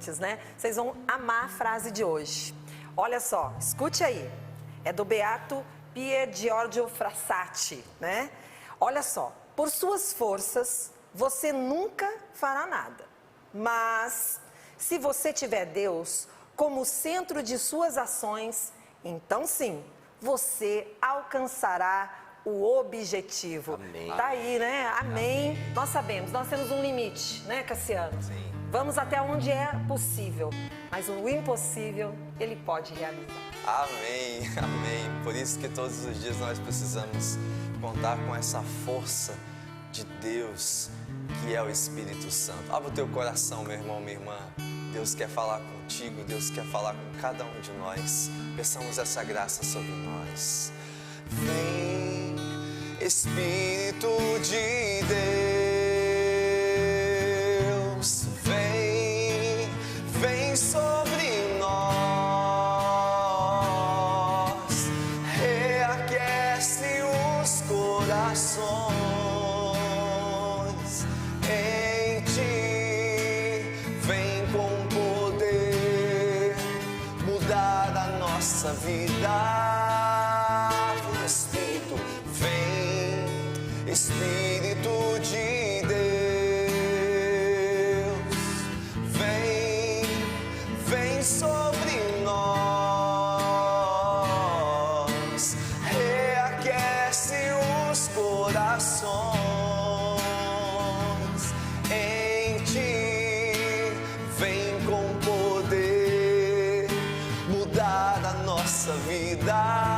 crentes, né? Vocês vão amar a frase de hoje. Olha só, escute aí. É do beato Pier Giorgio Frassati, né? Olha só, por suas forças, você nunca fará nada. Mas, se você tiver Deus como centro de suas ações, então sim, você alcançará o objetivo. Amém. Tá aí, né? Amém. Nós sabemos, nós temos um limite, né, Cassiano? Sim. Vamos até onde é possível, mas o impossível, Ele pode realizar. Amém, amém. Por isso que todos os dias nós precisamos contar com essa força de Deus, que é o Espírito Santo. Abra o teu coração, meu irmão, minha irmã. Deus quer falar contigo, Deus quer falar com cada um de nós. Peçamos essa graça sobre nós. Vem, Espírito de Deus, vem sobre nós, reaquece os corações, em ti, vem com poder, mudar a nossa vida. Espírito de Deus, vem sobre nós, reaquece os corações, em ti, vem com poder, mudar a nossa vida.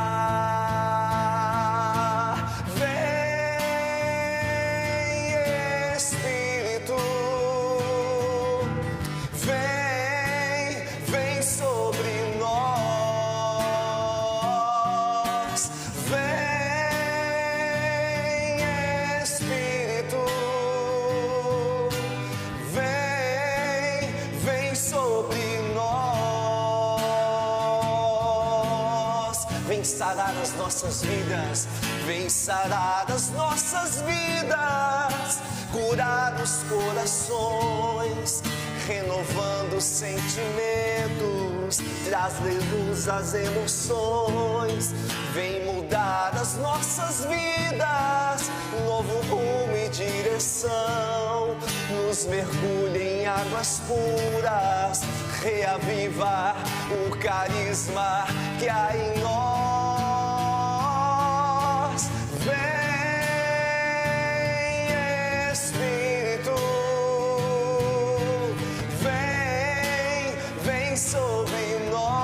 Sarar as nossas vidas, vem sarar as nossas vidas, curar os corações, renovando os sentimentos, trazer luz às emoções, vem mudar as nossas vidas, novo rumo e direção, nos mergulha em águas puras, reavivar o carisma que há em nós. Vem sobre nós,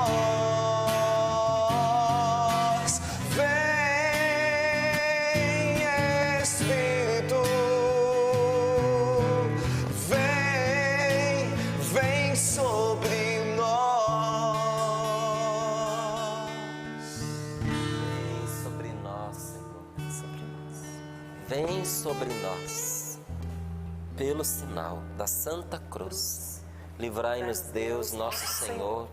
vem Espírito, vem sobre nós. Vem sobre nós, Senhor, vem sobre nós, pelo sinal da Santa Cruz. Livrai-nos, Deus, nosso Senhor,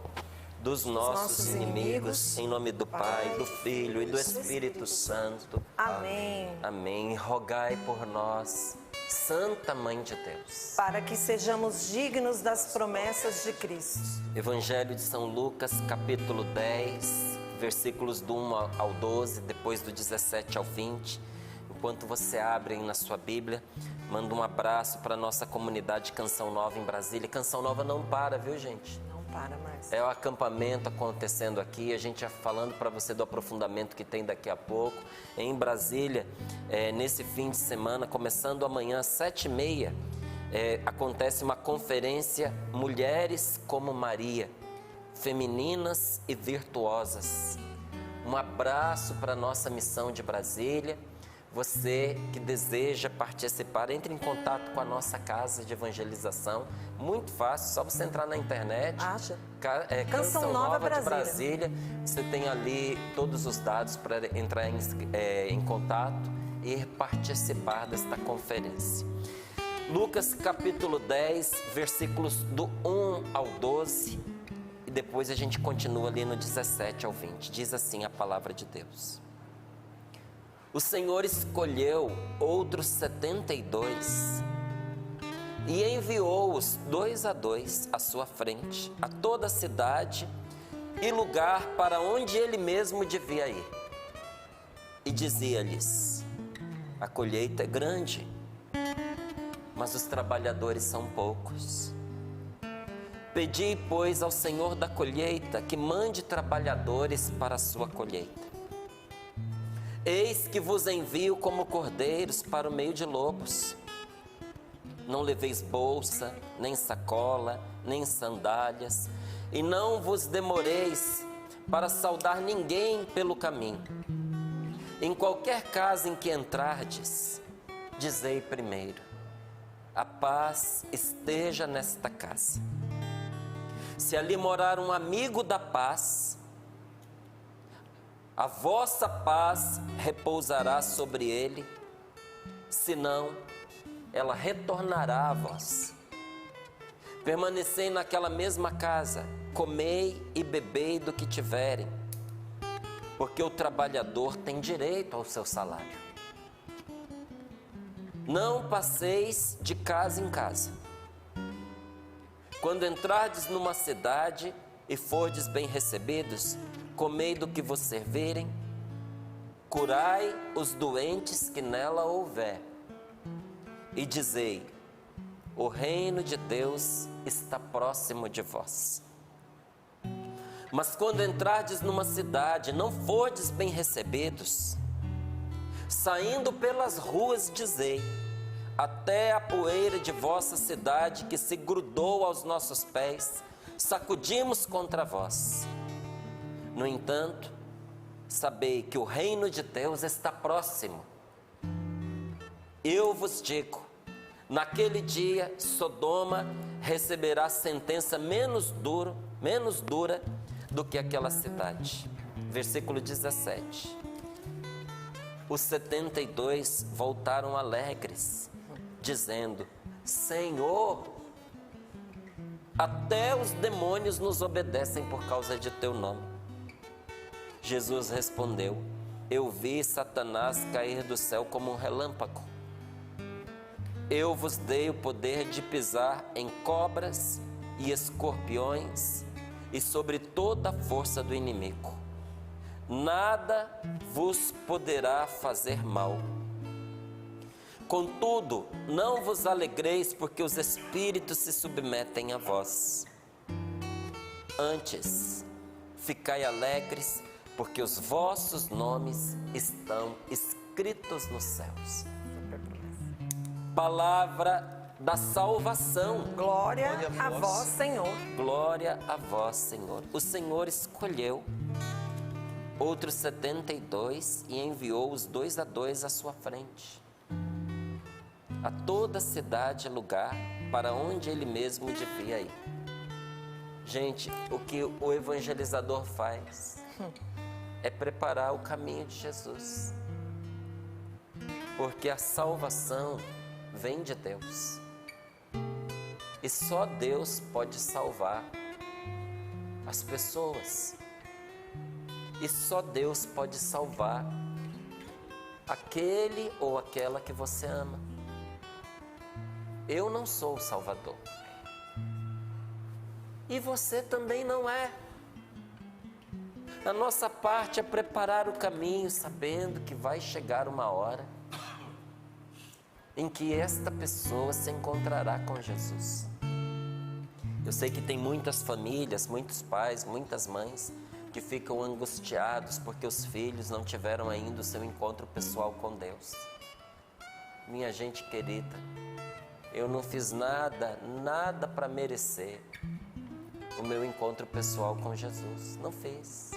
dos nossos inimigos, em nome do Pai, do Filho e do Espírito Santo. Amém. Amém. Rogai por nós, Santa Mãe de Deus, para que sejamos dignos das promessas de Cristo. Evangelho de São Lucas, capítulo 10, versículos do 1 ao 12, depois do 17 ao 20. Enquanto você abre aí na sua Bíblia, manda um abraço para a nossa comunidade Canção Nova em Brasília. Canção Nova não para, viu, gente? Não para mais. É o acampamento acontecendo aqui, a gente já falando para você do aprofundamento que tem daqui a pouco. Em Brasília, nesse fim de semana, começando amanhã às 7h30, acontece uma conferência Mulheres como Maria, femininas e virtuosas. Um abraço para a nossa missão de Brasília. Você que deseja participar, entre em contato com a nossa casa de evangelização. Muito fácil, só você entrar na internet. Acha? Canção Nova de Brasília. Você tem ali todos os dados para entrar em contato e participar desta conferência. Lucas capítulo 10, versículos do 1 ao 12. E depois a gente continua ali no 17 ao 20. Diz assim a palavra de Deus. O Senhor escolheu outros 72 e enviou-os 2 a 2 à sua frente, a toda a cidade e lugar para onde ele mesmo devia ir. E dizia-lhes: a colheita é grande, mas os trabalhadores são poucos. Pedi, pois, ao Senhor da colheita que mande trabalhadores para a sua colheita. Eis que vos envio como cordeiros para o meio de lobos. Não leveis bolsa, nem sacola, nem sandálias, e não vos demoreis para saudar ninguém pelo caminho. Em qualquer casa em que entrardes, dizei primeiro: a paz esteja nesta casa. Se ali morar um amigo da paz, a vossa paz repousará sobre ele, senão ela retornará a vós. Permanecei naquela mesma casa, comei e bebei do que tiverem, porque o trabalhador tem direito ao seu salário. Não passeis de casa em casa. Quando entrardes numa cidade e fordes bem recebidos, comei do que vos servirem, curai os doentes que nela houver, e dizei: o reino de Deus está próximo de vós. Mas quando entrardes numa cidade, não fordes bem recebidos, saindo pelas ruas, dizei: até a poeira de vossa cidade que se grudou aos nossos pés, sacudimos contra vós. No entanto, sabei que o reino de Deus está próximo. Eu vos digo, naquele dia, Sodoma receberá sentença menos dura do que aquela cidade. Versículo 17. Os 72 voltaram alegres, dizendo: Senhor, até os demônios nos obedecem por causa de teu nome. Jesus respondeu: eu vi Satanás cair do céu como um relâmpago. Eu vos dei o poder de pisar em cobras e escorpiões e sobre toda a força do inimigo. Nada vos poderá fazer mal. Contudo, não vos alegreis porque os espíritos se submetem a vós. Antes, ficai alegres porque os vossos nomes estão escritos nos céus. Palavra da salvação. Glória a vós, Senhor. Glória a vós, Senhor. O Senhor escolheu outros 72 e enviou os 2 a 2 à sua frente, a toda cidade e lugar para onde ele mesmo devia ir. Gente, o que o evangelizador faz é preparar o caminho de Jesus, porque a salvação vem de Deus e só Deus pode salvar as pessoas, e só Deus pode salvar aquele ou aquela que você ama. Eu não sou o Salvador. E você também não é. A nossa parte é preparar o caminho, sabendo que vai chegar uma hora em que esta pessoa se encontrará com Jesus. Eu sei que tem muitas famílias, muitos pais, muitas mães que ficam angustiados porque os filhos não tiveram ainda o seu encontro pessoal com Deus. Minha gente querida, eu não fiz nada para merecer o meu encontro pessoal com Jesus. Não fiz.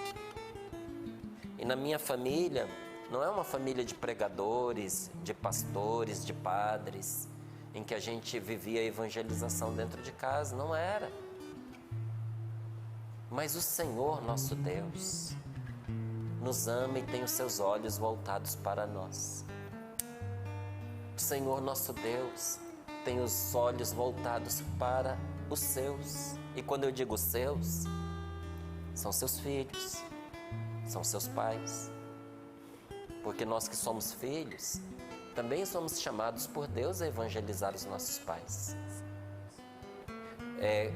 E na minha família, não é uma família de pregadores, de pastores, de padres, em que a gente vivia a evangelização dentro de casa. Não era. Mas o Senhor, nosso Deus, nos ama e tem os seus olhos voltados para nós. O Senhor, nosso Deus, tem os olhos voltados para os seus. E quando eu digo seus, são seus filhos, são seus pais. Porque nós que somos filhos, também somos chamados por Deus a evangelizar os nossos pais.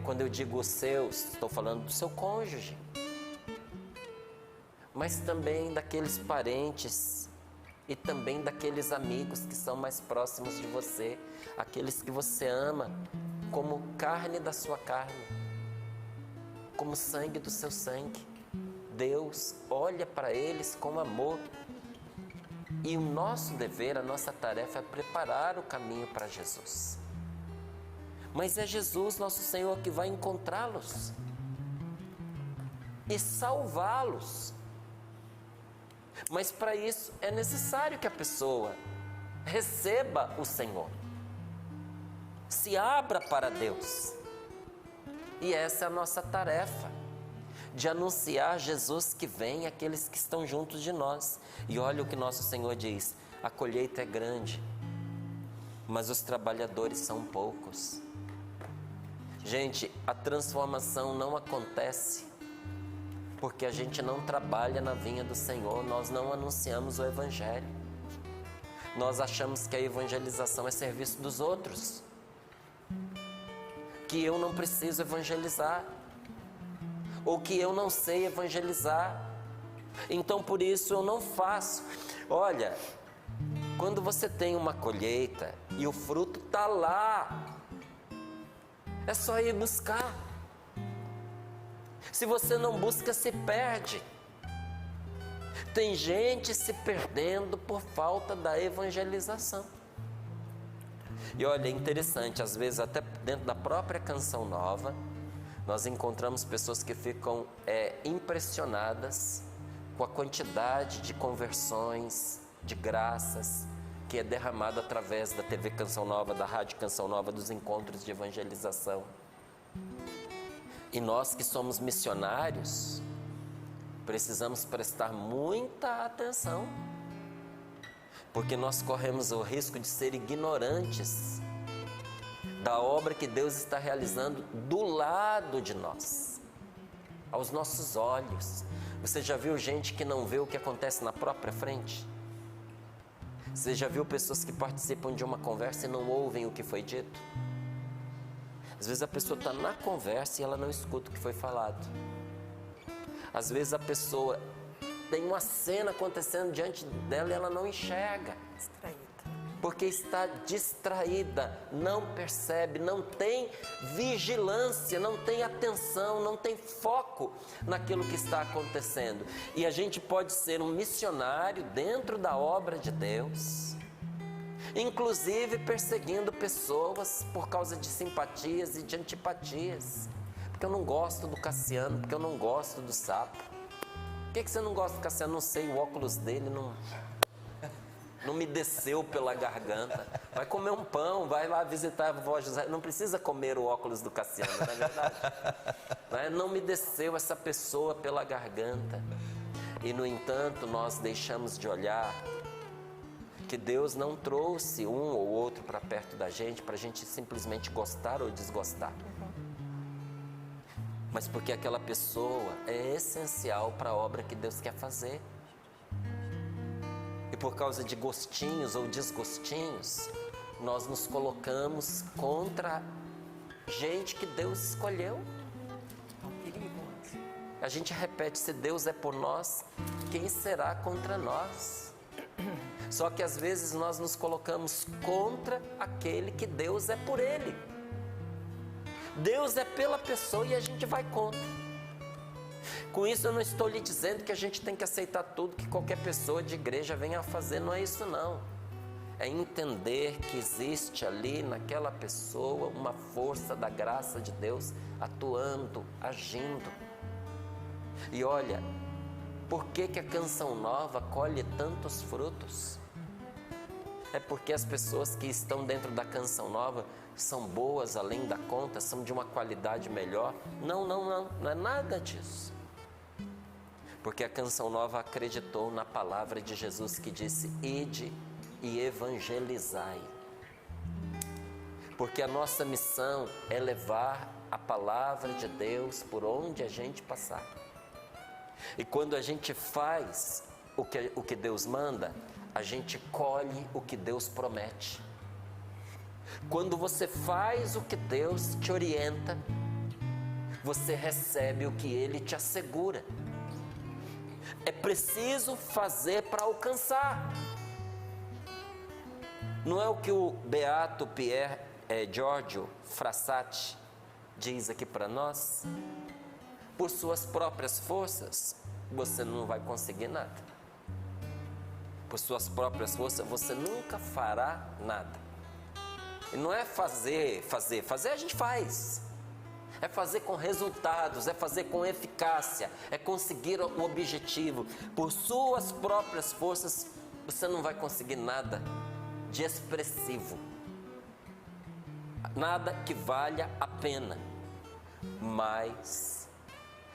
Quando eu digo os seus, estou falando do seu cônjuge, mas também daqueles parentes e também daqueles amigos que são mais próximos de você, aqueles que você ama como carne da sua carne, como sangue do seu sangue. Deus olha para eles com amor. E o nosso dever, a nossa tarefa é preparar o caminho para Jesus. Mas é Jesus, nosso Senhor, que vai encontrá-los e salvá-los. Mas para isso é necessário que a pessoa receba o Senhor, se abra para Deus. E essa é a nossa tarefa, de anunciar Jesus que vem àqueles que estão juntos de nós. E olha o que nosso Senhor diz: a colheita é grande, mas os trabalhadores são poucos. Gente, a transformação não acontece porque a gente não trabalha na vinha do Senhor, nós não anunciamos o Evangelho. Nós achamos que a evangelização é serviço dos outros, que eu não preciso evangelizar, ou que eu não sei evangelizar, então por isso eu não faço. Olha, quando você tem uma colheita e o fruto está lá, é só ir buscar. Se você não busca, se perde. Tem gente se perdendo por falta da evangelização. E olha, é interessante, às vezes até dentro da própria Canção Nova, nós encontramos pessoas que ficam impressionadas com a quantidade de conversões, de graças, que é derramada através da TV Canção Nova, da Rádio Canção Nova, dos encontros de evangelização. E nós que somos missionários, precisamos prestar muita atenção, porque nós corremos o risco de ser ignorantes da obra que Deus está realizando do lado de nós, aos nossos olhos. Você já viu gente que não vê o que acontece na própria frente? Você já viu pessoas que participam de uma conversa e não ouvem o que foi dito? Às vezes a pessoa está na conversa e ela não escuta o que foi falado. Às vezes a pessoa tem uma cena acontecendo diante dela e ela não enxerga. Distraída. Porque está distraída, não percebe, não tem vigilância, não tem atenção, não tem foco naquilo que está acontecendo. E a gente pode ser um missionário dentro da obra de Deus, inclusive perseguindo pessoas por causa de simpatias e de antipatias. Porque eu não gosto do Cassiano, porque eu não gosto do Sapo. Por que você não gosta do Cassiano? Não sei, o óculos dele não me desceu pela garganta. Vai comer um pão, vai lá visitar a vovó José. Não precisa comer o óculos do Cassiano, não é verdade? Não me desceu essa pessoa pela garganta. E, no entanto, nós deixamos de olhar que Deus não trouxe um ou outro para perto da gente para a gente simplesmente gostar ou desgostar. Mas porque aquela pessoa é essencial para a obra que Deus quer fazer. E por causa de gostinhos ou desgostinhos, nós nos colocamos contra gente que Deus escolheu. É um perigo. A gente repete: se Deus é por nós, quem será contra nós? Só que às vezes nós nos colocamos contra aquele que Deus é por ele. Deus é pela pessoa e a gente vai contra. Com isso eu não estou lhe dizendo que a gente tem que aceitar tudo que qualquer pessoa de igreja venha a fazer, não é isso não. É entender que existe ali naquela pessoa uma força da graça de Deus atuando, agindo. E olha, por que a Canção Nova colhe tantos frutos? É porque as pessoas que estão dentro da Canção Nova são boas além da conta, são de uma qualidade melhor? Não é nada disso. Porque a Canção Nova acreditou na palavra de Jesus que disse: ide e evangelizai. Porque a nossa missão é levar a palavra de Deus por onde a gente passar. E quando a gente faz o que Deus manda, a gente colhe o que Deus promete. Quando você faz o que Deus te orienta, você recebe o que Ele te assegura. É preciso fazer para alcançar. Não é o que o beato Pier Giorgio Frassati diz aqui para nós? Por suas próprias forças, você não vai conseguir nada. Por suas próprias forças, você nunca fará nada. E não é fazer a gente faz. É fazer com resultados, é fazer com eficácia, é conseguir o objetivo. Por suas próprias forças, você não vai conseguir nada de expressivo. Nada que valha a pena. Mas,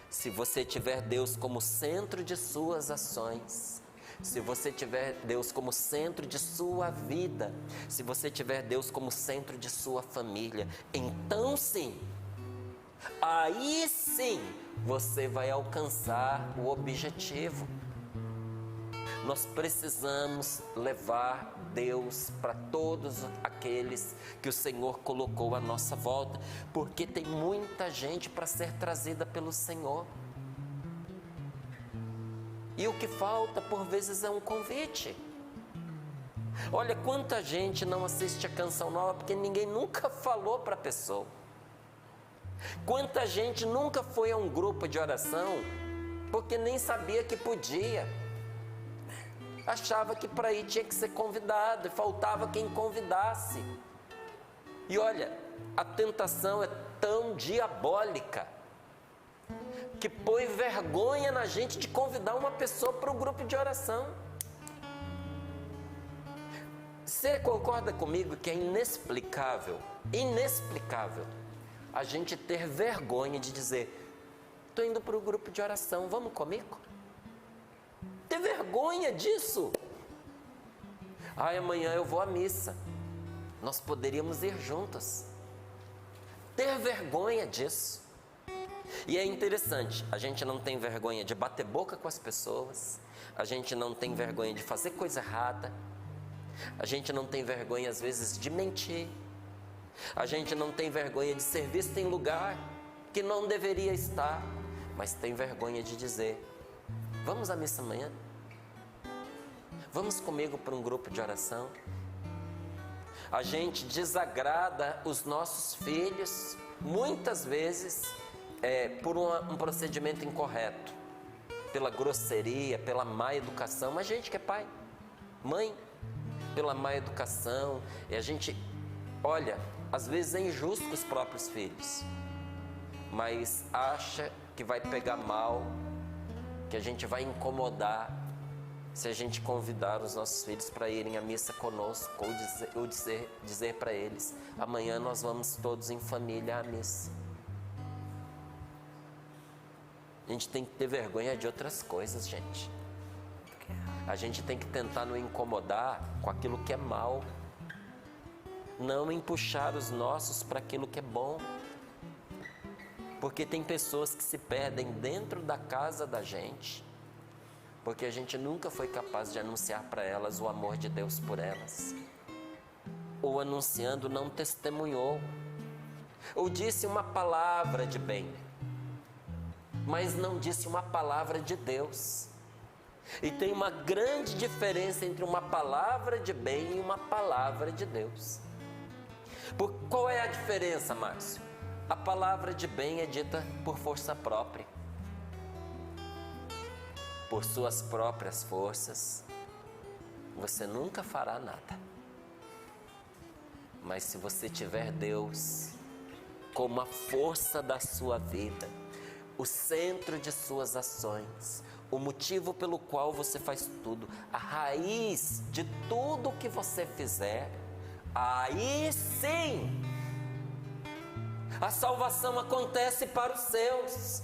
se você tiver Deus como centro de suas ações, se você tiver Deus como centro de sua vida, se você tiver Deus como centro de sua família, então sim, aí sim, você vai alcançar o objetivo. Nós precisamos levar Deus para todos aqueles que o Senhor colocou à nossa volta, porque tem muita gente para ser trazida pelo Senhor. E o que falta, por vezes, é um convite. Olha, quanta gente não assiste a Canção Nova porque ninguém nunca falou para a pessoa. Quanta gente nunca foi a um grupo de oração porque nem sabia que podia. Achava que para ir tinha que ser convidado e faltava quem convidasse. E olha, a tentação é tão diabólica que põe vergonha na gente de convidar uma pessoa para o grupo de oração. Você concorda comigo que é inexplicável a gente ter vergonha de dizer: estou indo para o grupo de oração, vamos comigo? Ter vergonha disso? Ai, amanhã eu vou à missa, nós poderíamos ir juntos. Ter vergonha disso. E é interessante, a gente não tem vergonha de bater boca com as pessoas, a gente não tem vergonha de fazer coisa errada, a gente não tem vergonha às vezes de mentir, a gente não tem vergonha de ser visto em lugar que não deveria estar, mas tem vergonha de dizer: vamos à missa amanhã? Vamos comigo para um grupo de oração? A gente desagrada os nossos filhos, muitas vezes, por um procedimento incorreto, pela grosseria, pela má educação. Mas gente que é pai, mãe, pela má educação, e a gente, olha, às vezes é injusto com os próprios filhos, mas acha que vai pegar mal, que a gente vai incomodar se a gente convidar os nossos filhos para irem à missa conosco, ou dizer para eles: amanhã nós vamos todos em família à missa. A gente tem que ter vergonha de outras coisas, gente. A gente tem que tentar não incomodar com aquilo que é mal, não empuxar os nossos para aquilo que é bom. Porque tem pessoas que se perdem dentro da casa da gente, porque a gente nunca foi capaz de anunciar para elas o amor de Deus por elas. Ou anunciando, não testemunhou. Ou disse uma palavra de bem, mas não disse uma palavra de Deus. E tem uma grande diferença entre uma palavra de bem e uma palavra de Deus. Qual é a diferença, Márcio? A palavra de bem é dita por força própria. Por suas próprias forças, você nunca fará nada. Mas se você tiver Deus como a força da sua vida, o centro de suas ações, o motivo pelo qual você faz tudo, a raiz de tudo que você fizer, aí sim a salvação acontece para os seus.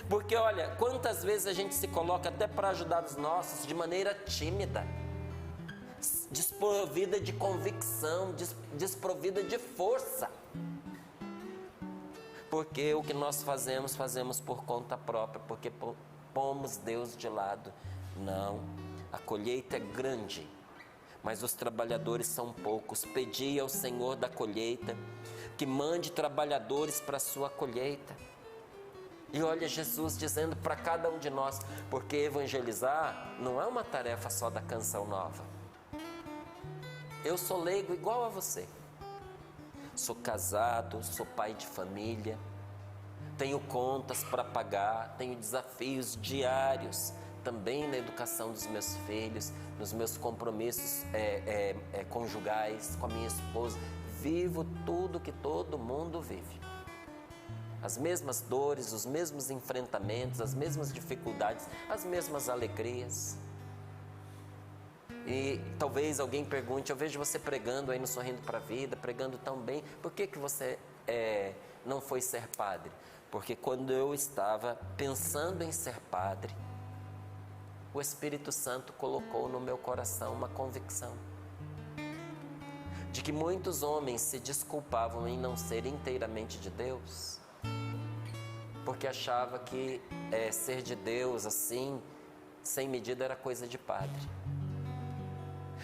Porque olha, quantas vezes a gente se coloca até para ajudar os nossos de maneira tímida, desprovida de convicção, desprovida de força. Porque o que nós fazemos por conta própria, porque pomos Deus de lado. Não, a colheita é grande, mas os trabalhadores são poucos. Pedi ao Senhor da colheita que mande trabalhadores para a sua colheita. E olha Jesus dizendo para cada um de nós, porque evangelizar não é uma tarefa só da Canção Nova. Eu sou leigo igual a você. Sou casado, sou pai de família, tenho contas para pagar, tenho desafios diários, também na educação dos meus filhos, nos meus compromissos conjugais, com a minha esposa. Vivo tudo que todo mundo vive. As mesmas dores, os mesmos enfrentamentos, as mesmas dificuldades, as mesmas alegrias. E talvez alguém pergunte, eu vejo você pregando aí no Sorrindo para a Vida, pregando tão bem, por que você não foi ser padre? Porque quando eu estava pensando em ser padre, o Espírito Santo colocou no meu coração uma convicção de que muitos homens se desculpavam em não ser inteiramente de Deus, porque achava que ser de Deus assim, sem medida, era coisa de padre.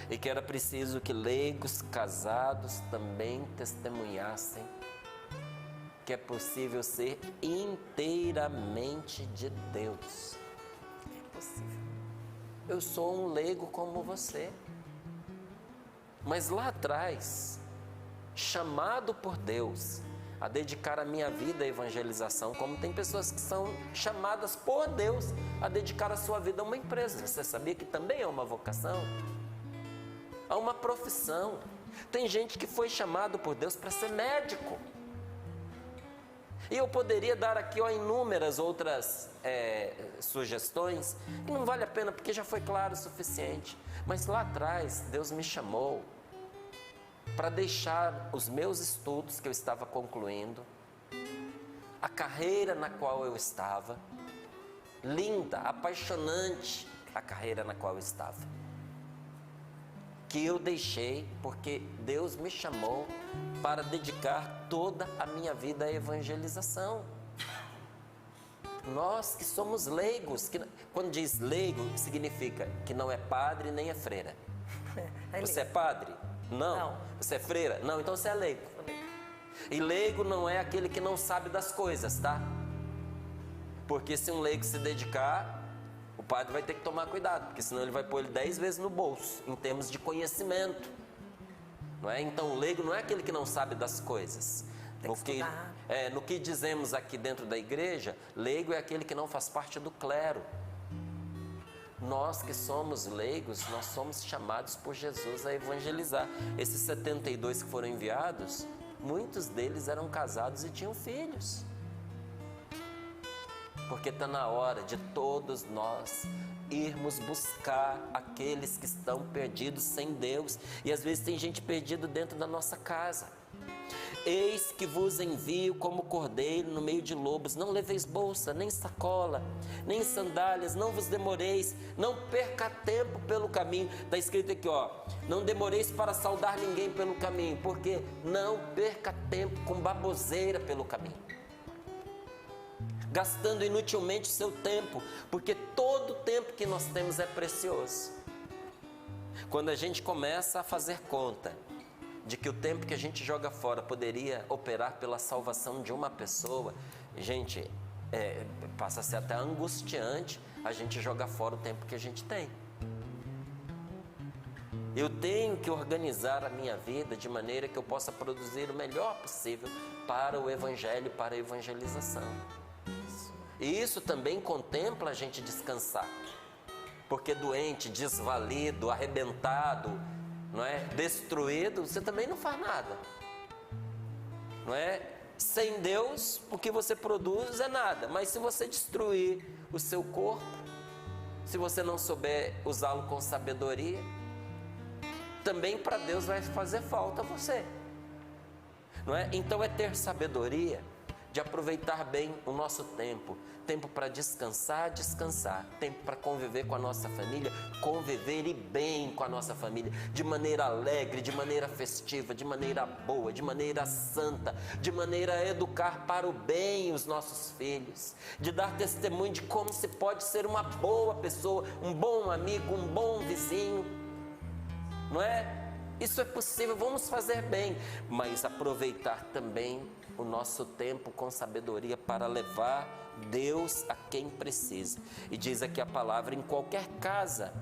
E que era preciso que leigos casados também testemunhassem que é possível ser inteiramente de Deus. É possível. Eu sou um leigo como você. Mas lá atrás, chamado por Deus a dedicar a minha vida à evangelização, como tem pessoas que são chamadas por Deus a dedicar a sua vida a uma empresa. Você sabia que também é uma vocação? A uma profissão. Tem gente que foi chamado por Deus para ser médico. E eu poderia dar aqui inúmeras outras sugestões, que não vale a pena porque já foi claro o suficiente. Mas lá atrás Deus me chamou para deixar os meus estudos que eu estava concluindo, a carreira na qual eu estava, linda, apaixonante a carreira na qual eu estava, que eu deixei porque Deus me chamou para dedicar toda a minha vida à evangelização. Nós que somos leigos, quando diz leigo, significa que não é padre nem é freira. Você é padre? Não. Você é freira? Não, então você é leigo. E leigo não é aquele que não sabe das coisas, tá? Porque se um leigo se dedicar, o padre vai ter que tomar cuidado, porque senão ele vai pôr ele 10 vezes no bolso, em termos de conhecimento. Não é? Então o leigo não é aquele que não sabe das coisas. No que dizemos aqui dentro da igreja, leigo é aquele que não faz parte do clero. Nós que somos leigos, nós somos chamados por Jesus a evangelizar. Esses 72 que foram enviados, muitos deles eram casados e tinham filhos. Porque está na hora de todos nós irmos buscar aqueles que estão perdidos sem Deus. E às vezes tem gente perdida dentro da nossa casa. Eis que vos envio como cordeiro no meio de lobos. Não leveis bolsa, nem sacola, nem sandálias. Não vos demoreis, não perca tempo pelo caminho. Está escrito aqui, não demoreis para saudar ninguém pelo caminho, porque não perca tempo com baboseira pelo caminho, gastando inutilmente o seu tempo, porque todo o tempo que nós temos é precioso. Quando a gente começa a fazer conta de que o tempo que a gente joga fora poderia operar pela salvação de uma pessoa, gente, passa a ser até angustiante a gente jogar fora o tempo que a gente tem. Eu tenho que organizar a minha vida de maneira que eu possa produzir o melhor possível para o evangelho, para a evangelização. E isso também contempla a gente descansar, porque doente, desvalido, arrebentado, não é? Destruído, você também não faz nada, não é? Sem Deus, o que você produz é nada, mas se você destruir o seu corpo, se você não souber usá-lo com sabedoria, também para Deus vai fazer falta você, não é? Então é ter sabedoria de aproveitar bem o nosso tempo para descansar, tempo para conviver com a nossa família, conviver e bem com a nossa família, de maneira alegre, de maneira festiva, de maneira boa, de maneira santa, de maneira a educar para o bem os nossos filhos, de dar testemunho de como se pode ser uma boa pessoa, um bom amigo, um bom vizinho. não é? Isso é possível, vamos fazer bem, mas aproveitar também o nosso tempo com sabedoria para levar Deus a quem precisa. E diz aqui a palavra: em qualquer casa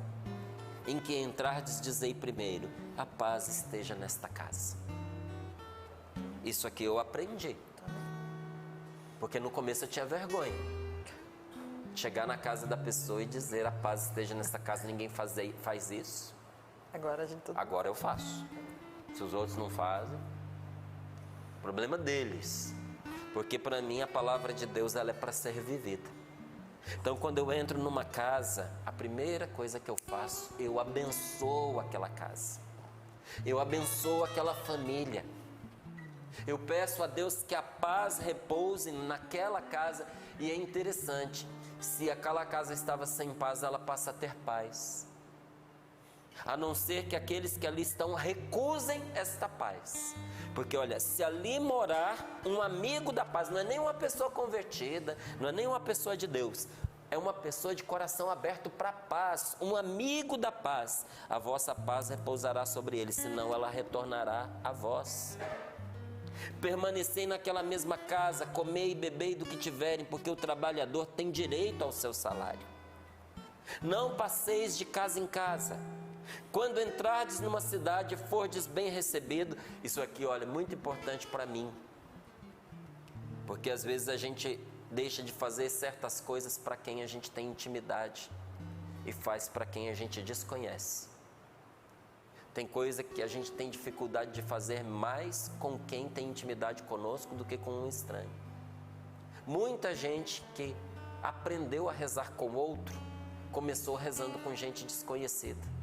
em que entrardes, dizei primeiro, a paz esteja nesta casa. Isso aqui eu aprendi, porque no começo eu tinha vergonha. Chegar na casa da pessoa e dizer a paz esteja nesta casa, ninguém faz isso. Agora eu faço. Se os outros não fazem, problema deles. Porque para mim a palavra de Deus, ela é para ser vivida. Então quando eu entro numa casa, a primeira coisa que eu faço, eu abençoo aquela casa. Eu abençoo aquela família. Eu peço a Deus que a paz repouse naquela casa. E é interessante, se aquela casa estava sem paz, ela passa a ter paz. A não ser que aqueles que ali estão recusem esta paz. Porque olha, se ali morar um amigo da paz, não é nem uma pessoa convertida, não é nem uma pessoa de Deus, é uma pessoa de coração aberto para a paz, um amigo da paz, a vossa paz repousará sobre ele, senão ela retornará a vós. Permanecei naquela mesma casa, comei e bebei do que tiverem, porque o trabalhador tem direito ao seu salário. Não passeis de casa em casa. Quando entrardes numa cidade e fordes bem recebido, isso aqui, olha, é muito importante para mim, porque às vezes a gente deixa de fazer certas coisas para quem a gente tem intimidade e faz para quem a gente desconhece. Tem coisa que a gente tem dificuldade de fazer mais com quem tem intimidade conosco do que com um estranho. Muita gente que aprendeu a rezar com outro, começou rezando com gente desconhecida,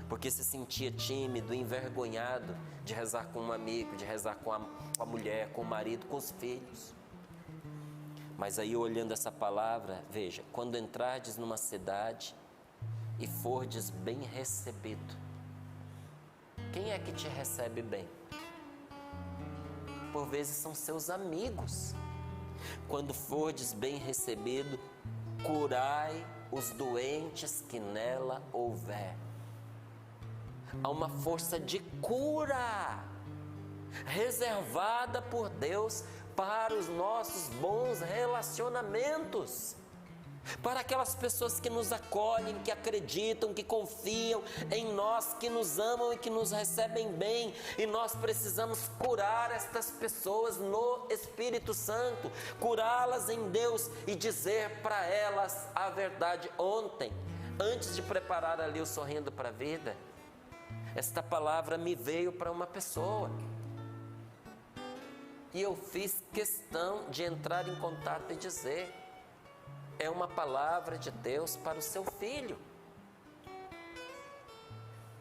porque se sentia tímido, envergonhado de rezar com um amigo, de rezar com a mulher, com o marido, com os filhos. Mas aí, olhando essa palavra, veja, quando entrardes numa cidade e fordes bem recebido. Quem é que te recebe bem? Por vezes são seus amigos. Quando fordes bem recebido, curai os doentes que nela houver. Há uma força de cura reservada por Deus para os nossos bons relacionamentos, para aquelas pessoas que nos acolhem, que acreditam, que confiam em nós, que nos amam e que nos recebem bem. E nós precisamos curar estas pessoas no Espírito Santo, curá-las em Deus e dizer para elas a verdade. Ontem, antes de preparar ali o Sorrindo para a Vida, esta palavra me veio para uma pessoa. E eu fiz questão de entrar em contato e dizer: é uma palavra de Deus para o seu filho.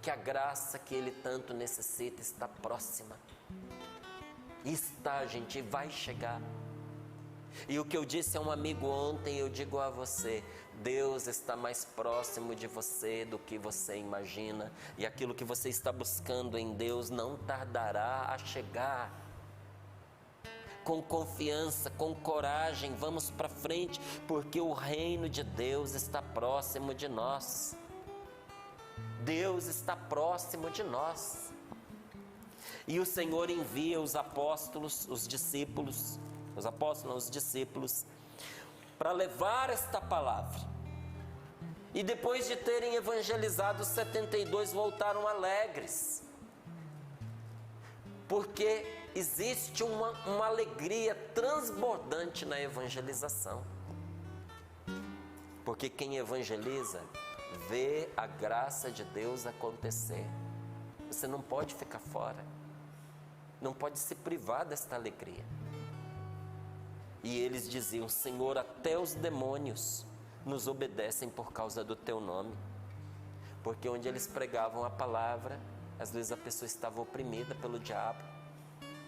Que a graça que ele tanto necessita está próxima. Está, gente, e vai chegar. E o que eu disse a um amigo ontem, eu digo a você: Deus está mais próximo de você do que você imagina. E aquilo que você está buscando em Deus não tardará a chegar. Com confiança, com coragem, vamos para frente, porque o reino de Deus está próximo de nós. Deus está próximo de nós. E o Senhor envia os apóstolos, os discípulos, para levar esta palavra. E depois de terem evangelizado, os 72 voltaram alegres. Porque existe uma alegria transbordante na evangelização. Porque quem evangeliza vê a graça de Deus acontecer. Você não pode ficar fora. Não pode se privar desta alegria. E eles diziam: Senhor, até os demônios nos obedecem por causa do teu nome. Porque onde eles pregavam a palavra, às vezes a pessoa estava oprimida pelo diabo,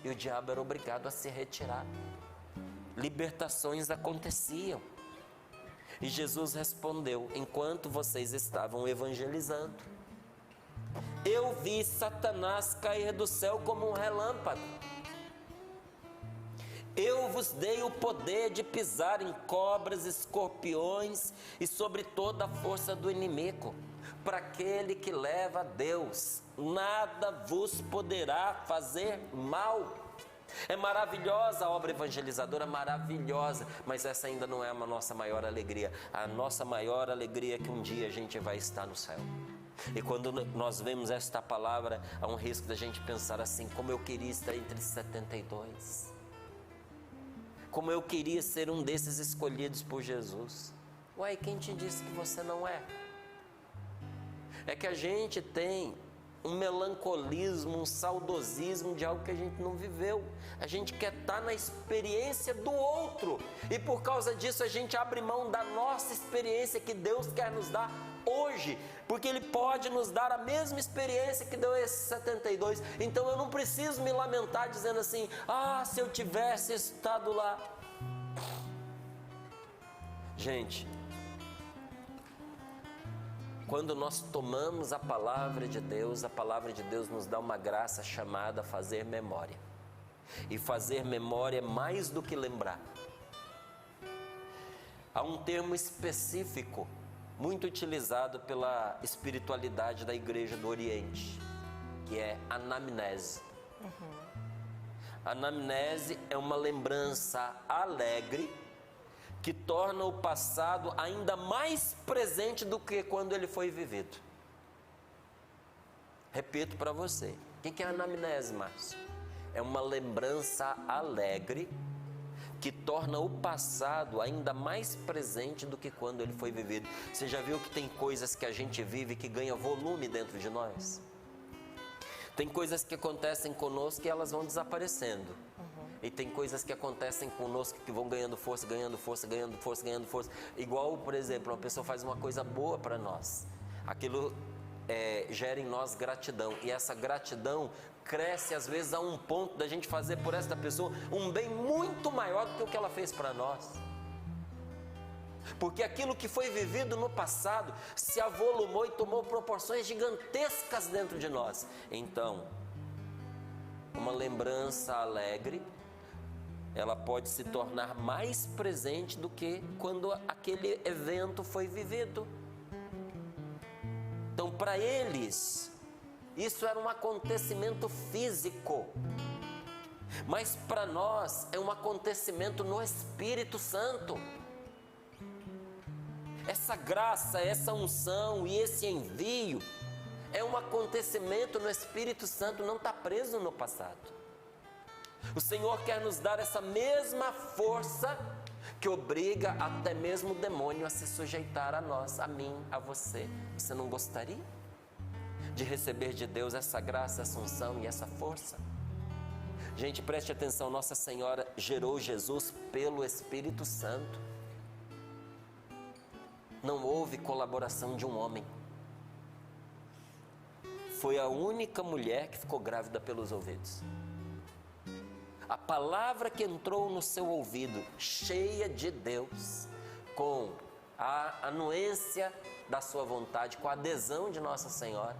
e o diabo era obrigado a se retirar. Libertações aconteciam. E Jesus respondeu: enquanto vocês estavam evangelizando, eu vi Satanás cair do céu como um relâmpago. Eu vos dei o poder de pisar em cobras, escorpiões e sobre toda a força do inimigo. para aquele que leva a Deus, nada vos poderá fazer mal. É maravilhosa a obra evangelizadora, maravilhosa, mas essa ainda não é a nossa maior alegria. A nossa maior alegria é que um dia a gente vai estar no céu. E quando nós vemos esta palavra, há um risco da gente pensar assim: como eu queria estar entre 72, como eu queria ser um desses escolhidos por Jesus. Uai, quem te disse que você não é? É que a gente tem um melancolismo, um saudosismo de algo que a gente não viveu. A gente quer estar na experiência do outro, e por causa disso a gente abre mão da nossa experiência que Deus quer nos dar hoje, porque Ele pode nos dar a mesma experiência que deu esses 72. Então eu não preciso me lamentar dizendo assim: ah, se eu tivesse estado lá. Gente, quando nós tomamos a palavra de Deus nos dá uma graça chamada fazer memória. E fazer memória é mais do que lembrar. Há um termo específico, muito utilizado pela espiritualidade da Igreja do Oriente, que é anamnese. Anamnese é uma lembrança alegre que torna o passado ainda mais presente do que quando ele foi vivido. Repito para você: o que é anamnese, Márcio? É uma lembrança alegre que torna o passado ainda mais presente do que quando ele foi vivido. Você já viu que tem coisas que a gente vive que ganha volume dentro de nós? Tem coisas que acontecem conosco e elas vão desaparecendo. E tem coisas que acontecem conosco que vão ganhando força, ganhando força, ganhando força, ganhando força. Igual, por exemplo, uma pessoa faz uma coisa boa para nós. Aquilo gera em nós gratidão. E essa gratidão cresce às vezes a um ponto da gente fazer por esta pessoa um bem muito maior do que o que ela fez para nós. Porque aquilo que foi vivido no passado se avolumou e tomou proporções gigantescas dentro de nós. Então, uma lembrança alegre, ela pode se tornar mais presente do que quando aquele evento foi vivido. Então, para eles, isso era um acontecimento físico, mas para nós é um acontecimento no Espírito Santo. Essa graça, essa unção e esse envio é um acontecimento no Espírito Santo, não está preso no passado. O Senhor quer nos dar essa mesma força que obriga até mesmo o demônio a se sujeitar a nós, a mim, a você. Você não gostaria de receber de Deus essa graça, essa unção e essa força? Gente, preste atenção, Nossa Senhora gerou Jesus pelo Espírito Santo. Não houve colaboração de um homem. Foi a única mulher que ficou grávida pelos ouvidos. A palavra que entrou no seu ouvido, cheia de Deus, com a anuência da sua vontade, com a adesão de Nossa Senhora,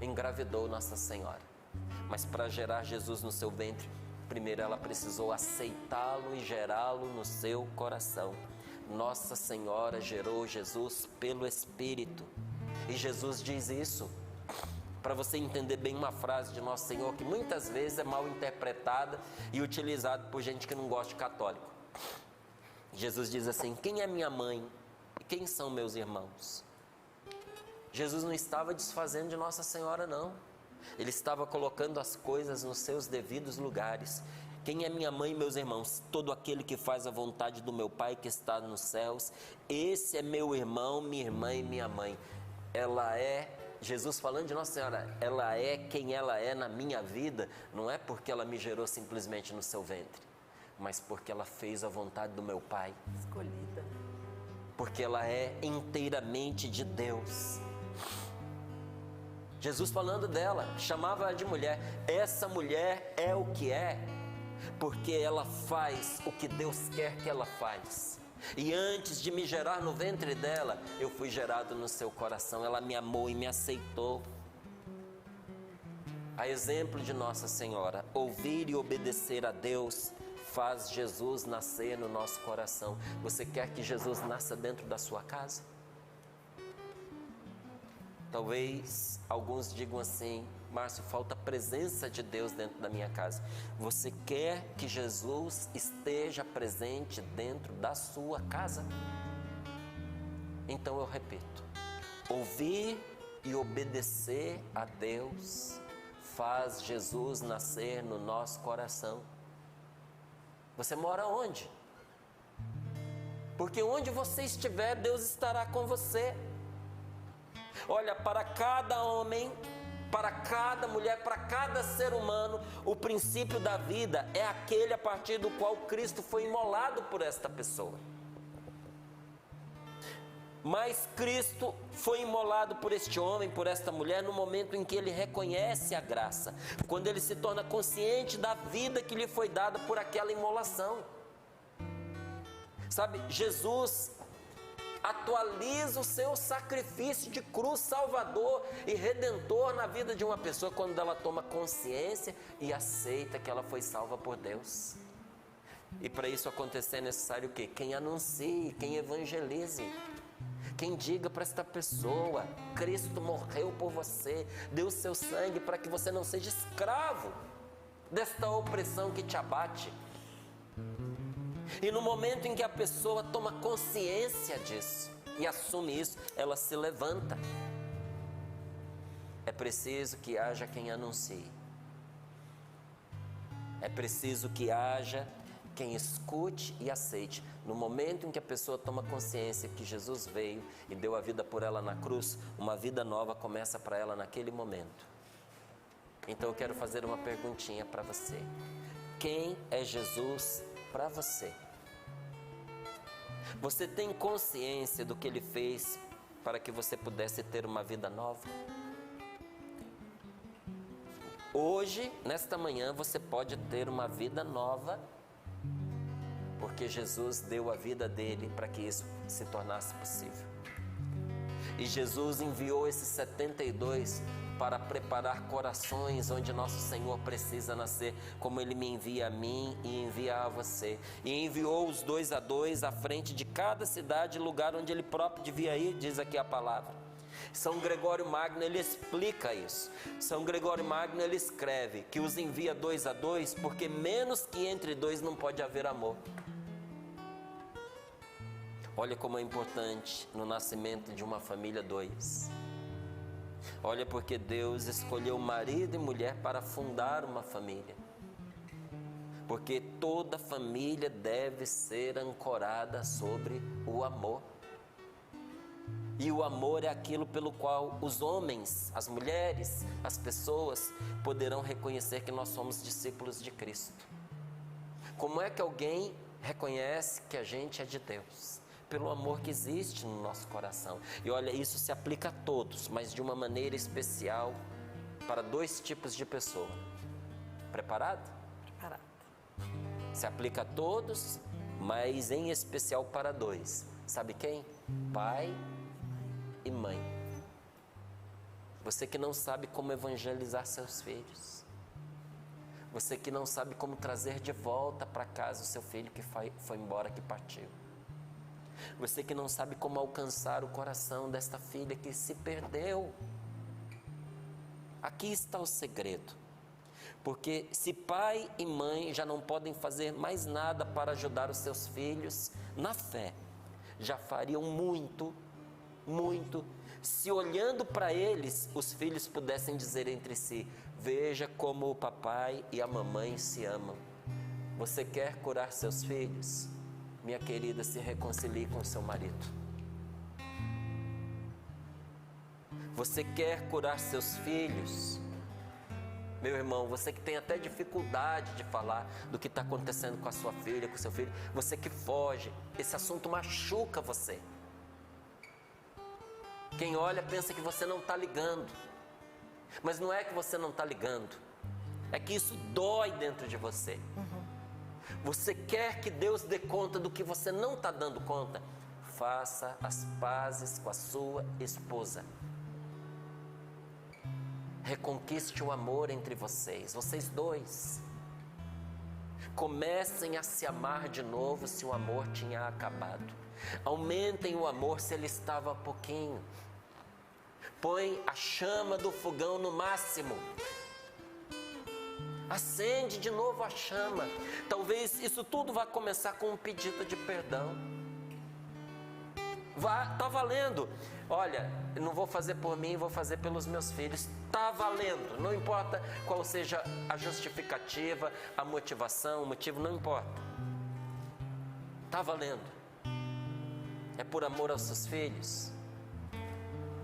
engravidou Nossa Senhora. Mas para gerar Jesus no seu ventre, primeiro ela precisou aceitá-lo e gerá-lo no seu coração. Nossa Senhora gerou Jesus pelo Espírito. E Jesus diz isso para você entender bem uma frase de Nosso Senhor que muitas vezes é mal interpretada e utilizada por gente que não gosta de católico. Jesus diz assim: quem é minha mãe e quem são meus irmãos? Jesus não estava desfazendo de Nossa Senhora, não. Ele estava colocando as coisas nos seus devidos lugares. Quem é minha mãe e meus irmãos? Todo aquele que faz a vontade do meu Pai que está nos céus. Esse é meu irmão, minha irmã e minha mãe. Ela é, Jesus falando de Nossa Senhora, ela é quem ela é na minha vida, não é porque ela me gerou simplesmente no seu ventre, mas porque ela fez a vontade do meu Pai. Escolhida. Porque ela é inteiramente de Deus. Jesus falando dela, chamava-a de mulher. Essa mulher é o que é, porque ela faz o que Deus quer que ela faz. E antes de me gerar no ventre dela, eu fui gerado no seu coração. Ela me amou e me aceitou. A exemplo de Nossa Senhora, ouvir e obedecer a Deus faz Jesus nascer no nosso coração. Você quer que Jesus nasça dentro da sua casa? Talvez alguns digam assim: Márcio, falta a presença de Deus dentro da minha casa. Você quer que Jesus esteja presente dentro da sua casa? Então eu repito: ouvir e obedecer a Deus faz Jesus nascer no nosso coração. Você mora onde? Porque onde você estiver, Deus estará com você. Olha, para cada homem, para cada mulher, para cada ser humano, o princípio da vida é aquele a partir do qual Cristo foi imolado por esta pessoa. Mas Cristo foi imolado por este homem, por esta mulher, no momento em que ele reconhece a graça, quando ele se torna consciente da vida que lhe foi dada por aquela imolação. Sabe, Jesus atualiza o seu sacrifício de cruz salvador e redentor na vida de uma pessoa quando ela toma consciência e aceita que ela foi salva por Deus. E para isso acontecer é necessário o quê? Quem anuncie, quem evangelize, quem diga para esta pessoa: Cristo morreu por você, deu o seu sangue para que você não seja escravo desta opressão que te abate. E no momento em que a pessoa toma consciência disso e assume isso, ela se levanta. É preciso que haja quem anuncie. É preciso que haja quem escute e aceite. No momento em que a pessoa toma consciência que Jesus veio e deu a vida por ela na cruz, uma vida nova começa para ela naquele momento. Então eu quero fazer uma perguntinha para você: quem é Jesus para você? Você tem consciência do que Ele fez para que você pudesse ter uma vida nova? Hoje, nesta manhã, você pode ter uma vida nova, porque Jesus deu a vida dele para que isso se tornasse possível. E Jesus enviou esses 72 para preparar corações onde nosso Senhor precisa nascer, como Ele me envia a mim e envia a você. E enviou os 2 a 2 à frente de cada cidade, lugar onde Ele próprio devia ir, diz aqui a palavra. São Gregório Magno, ele explica isso. São Gregório Magno, ele escreve que os envia 2 a 2 porque menos que entre dois não pode haver amor. Olha como é importante no nascimento de uma família 2. Olha, porque Deus escolheu marido e mulher para fundar uma família. Porque toda família deve ser ancorada sobre o amor. E o amor é aquilo pelo qual os homens, as mulheres, as pessoas poderão reconhecer que nós somos discípulos de Cristo. Como é que alguém reconhece que a gente é de Deus? Pelo amor que existe no nosso coração. E olha, isso se aplica a todos, mas de uma maneira especial para 2 tipos de pessoa. Preparado? Preparado. Se aplica a todos, mas em especial para 2. Sabe quem? Pai e mãe. Você que não sabe como evangelizar seus filhos. Você que não sabe como trazer de volta para casa o seu filho que foi embora, que partiu. Você que não sabe como alcançar o coração desta filha que se perdeu. Aqui está o segredo. Porque se pai e mãe já não podem fazer mais nada para ajudar os seus filhos na fé, já fariam muito, muito, se olhando para eles, os filhos pudessem dizer entre si: veja como o papai e a mamãe se amam. Você quer curar seus filhos? Minha querida, se reconcilie com seu marido. Você quer curar seus filhos? Meu irmão, você que tem até dificuldade de falar do que está acontecendo com a sua filha, com o seu filho, você que foge, esse assunto machuca você. Quem olha pensa que você não está ligando, mas não é que você não está ligando, é que isso dói dentro de você. Você quer que Deus dê conta do que você não está dando conta? Faça as pazes com a sua esposa. Reconquiste o amor entre vocês 2. Comecem a se amar de novo se o amor tinha acabado. Aumentem o amor se ele estava pouquinho. Põe a chama do fogão no máximo. Acende de novo a chama. Talvez isso tudo vá começar com um pedido de perdão. Tá valendo. Olha, eu não vou fazer por mim, vou fazer pelos meus filhos. Tá valendo. Não importa qual seja a justificativa, a motivação, o motivo, não importa. Tá valendo. É por amor aos seus filhos.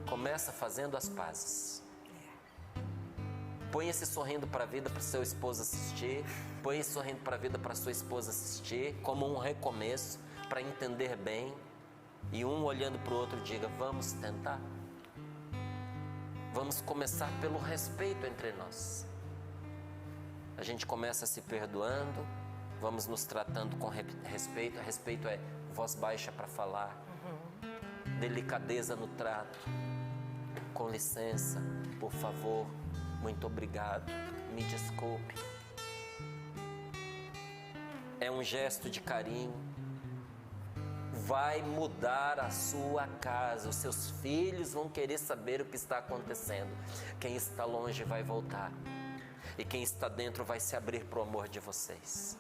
Começa fazendo as pazes. Põe esse sorrindo para a vida para o seu esposo assistir. Põe esse sorrindo para a vida para a sua esposa assistir, como um recomeço, para entender bem. E um olhando para o outro diga, vamos tentar. Vamos começar pelo respeito entre nós. A gente começa se perdoando, vamos nos tratando com respeito. Respeito é voz baixa para falar, delicadeza no trato. Com licença, por favor, muito obrigado, me desculpe. É um gesto de carinho. Vai mudar a sua casa. Os seus filhos vão querer saber o que está acontecendo. Quem está longe vai voltar. E quem está dentro vai se abrir para o amor de vocês.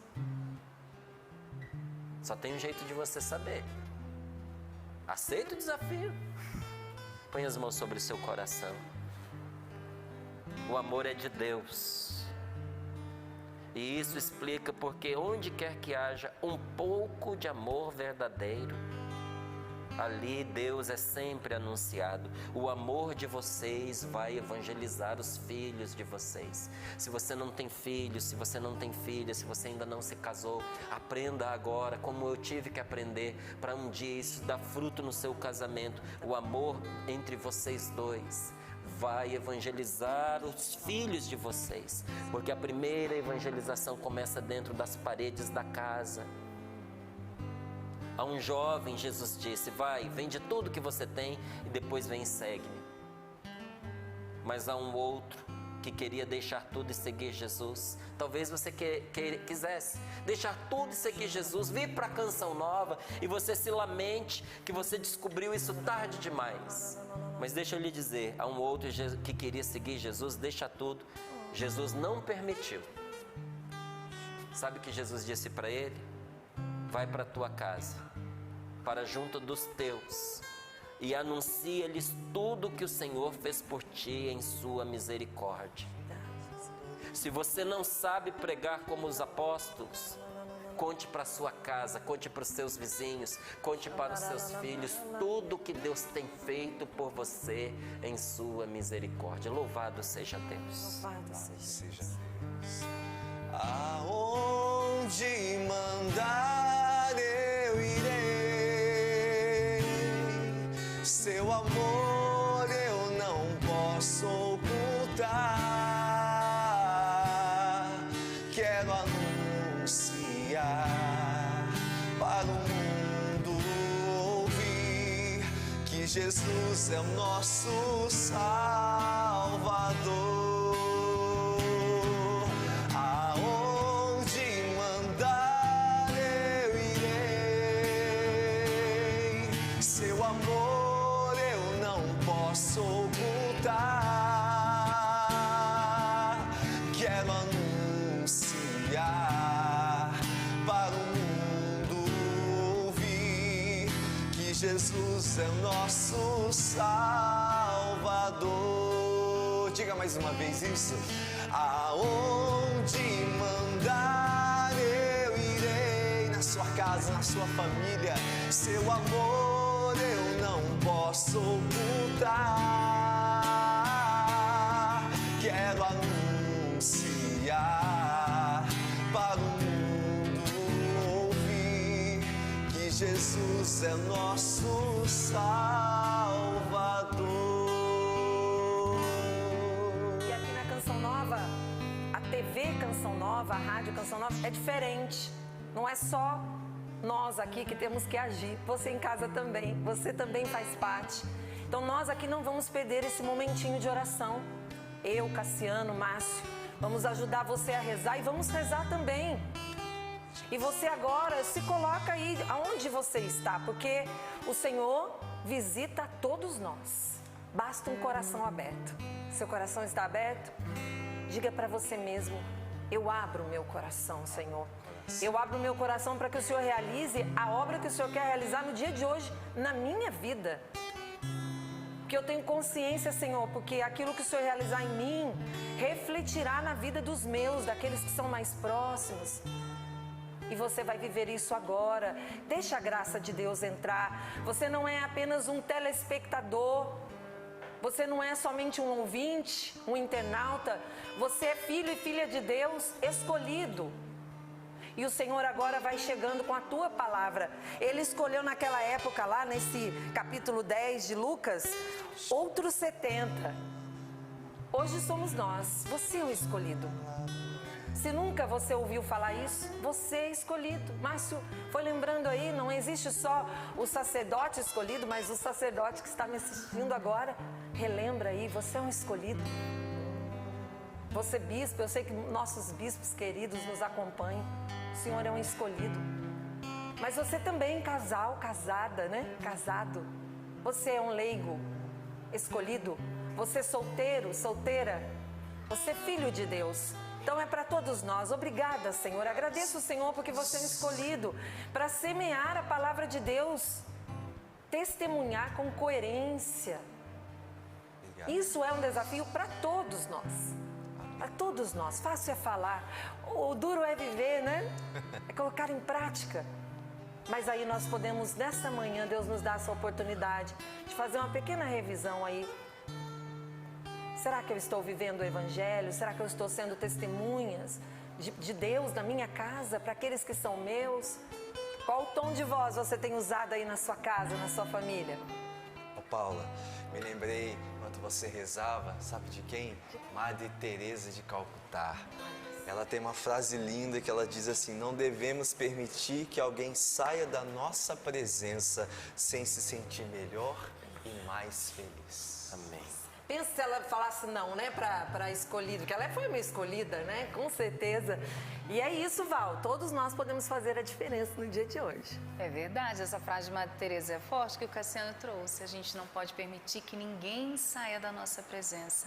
Só tem um jeito de você saber. Aceita o desafio. Põe as mãos sobre o seu coração. O amor é de Deus. E isso explica porque onde quer que haja um pouco de amor verdadeiro, ali Deus é sempre anunciado. O amor de vocês vai evangelizar os filhos de vocês. Se você não tem filhos, se você não tem filha, se você ainda não se casou, aprenda agora, como eu tive que aprender, para um dia isso dar fruto no seu casamento. O amor entre vocês dois vai evangelizar os filhos de vocês, porque a primeira evangelização começa dentro das paredes da casa. A um jovem Jesus disse, vai, vende tudo que você tem e depois vem e segue-me. Mas há um outro que queria deixar tudo e seguir Jesus. Talvez você quisesse deixar tudo e seguir Jesus, vir para a Canção Nova e você se lamente que você descobriu isso tarde demais. Mas deixa eu lhe dizer, há um outro que queria seguir Jesus, deixa tudo. Jesus não permitiu. Sabe o que Jesus disse para ele? Vai para a tua casa, para junto dos teus, e anuncia-lhes tudo que o Senhor fez por ti em sua misericórdia. Se você não sabe pregar como os apóstolos, conte para sua casa, conte para os seus vizinhos, conte para os seus filhos tudo que Deus tem feito por você em sua misericórdia. Louvado seja Deus. Louvado seja Deus. Aonde mandar eu irei, seu amor eu não posso ocultar. Quero anunciar para o mundo ouvir que Jesus é o nosso Salvador. Posso ocultar, quero anunciar para o mundo ouvir que Jesus é o nosso Salvador. Diga mais uma vez isso. Aonde mandar eu irei, na sua casa, na sua família, seu amor eu não posso ocultar. Quero anunciar para o mundo ouvir que Jesus é nosso Salvador. E aqui na Canção Nova, a TV Canção Nova, a Rádio Canção Nova é diferente. Não é só nós aqui que temos que agir, você em casa também, você também faz parte. Então nós aqui não vamos perder esse momentinho de oração. Eu, Cassiano, Márcio, vamos ajudar você a rezar e vamos rezar também. E você agora se coloca aí aonde você está, porque o Senhor visita todos nós. Basta um coração aberto. Seu coração está aberto? Diga para você mesmo: eu abro o meu coração, Senhor. Eu abro o meu coração para que o Senhor realize a obra que o Senhor quer realizar no dia de hoje, na minha vida. Que eu tenho consciência, Senhor, porque aquilo que o Senhor realizar em mim refletirá na vida dos meus, daqueles que são mais próximos. E você vai viver isso agora. Deixa a graça de Deus entrar. Você não é apenas um telespectador. Você não é somente um ouvinte, um internauta. Você é filho e filha de Deus, escolhido. E o Senhor agora vai chegando com a tua palavra. Ele escolheu naquela época lá, nesse capítulo 10 de Lucas, outros 70. Hoje somos nós. Você é o escolhido. Se nunca você ouviu falar isso, você é escolhido. Márcio foi lembrando aí, não existe só o sacerdote escolhido, mas o sacerdote que está me assistindo agora, relembra aí, você é um escolhido. Você bispo, eu sei que nossos bispos queridos nos acompanham. O Senhor é um escolhido. Mas você também, casal, casada, né? Casado. Você é um leigo, escolhido. Você solteiro, solteira. Você é filho de Deus. Então é para todos nós. Obrigada, Senhor. Agradeço o Senhor porque você é um escolhido para semear a palavra de Deus. Testemunhar com coerência. Obrigado. Isso é um desafio para todos nós. Para todos nós. Fácil é falar. O duro é viver, né? É colocar em prática. Mas aí nós podemos, nessa manhã, Deus nos dá essa oportunidade de fazer uma pequena revisão aí. Será que eu estou vivendo o Evangelho? Será que eu estou sendo testemunhas de Deus na minha casa, para aqueles que são meus? Qual o tom de voz você tem usado aí na sua casa, na sua família? Ô Paula, me lembrei, enquanto você rezava, sabe de quem? Madre Teresa de Calcutá. Ela tem uma frase linda que ela diz assim: não devemos permitir que alguém saia da nossa presença sem se sentir melhor e mais feliz. Amém. Pensa se ela falasse não, né, para escolhido, que ela foi uma escolhida, né, com certeza. E é isso, Val, todos nós podemos fazer a diferença no dia de hoje. É verdade, essa frase de Madre Teresa é forte que o Cassiano trouxe. A gente não pode permitir que ninguém saia da nossa presença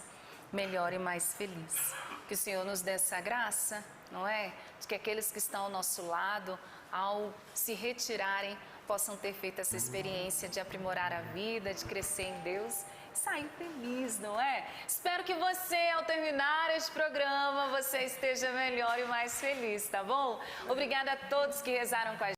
melhor e mais feliz. Que o Senhor nos dê essa graça, não é? De que aqueles que estão ao nosso lado, ao se retirarem, possam ter feito essa experiência de aprimorar a vida, de crescer em Deus. Sair feliz, não é? Espero que você, ao terminar este programa, você esteja melhor e mais feliz, tá bom? Obrigada a todos que rezaram com a gente.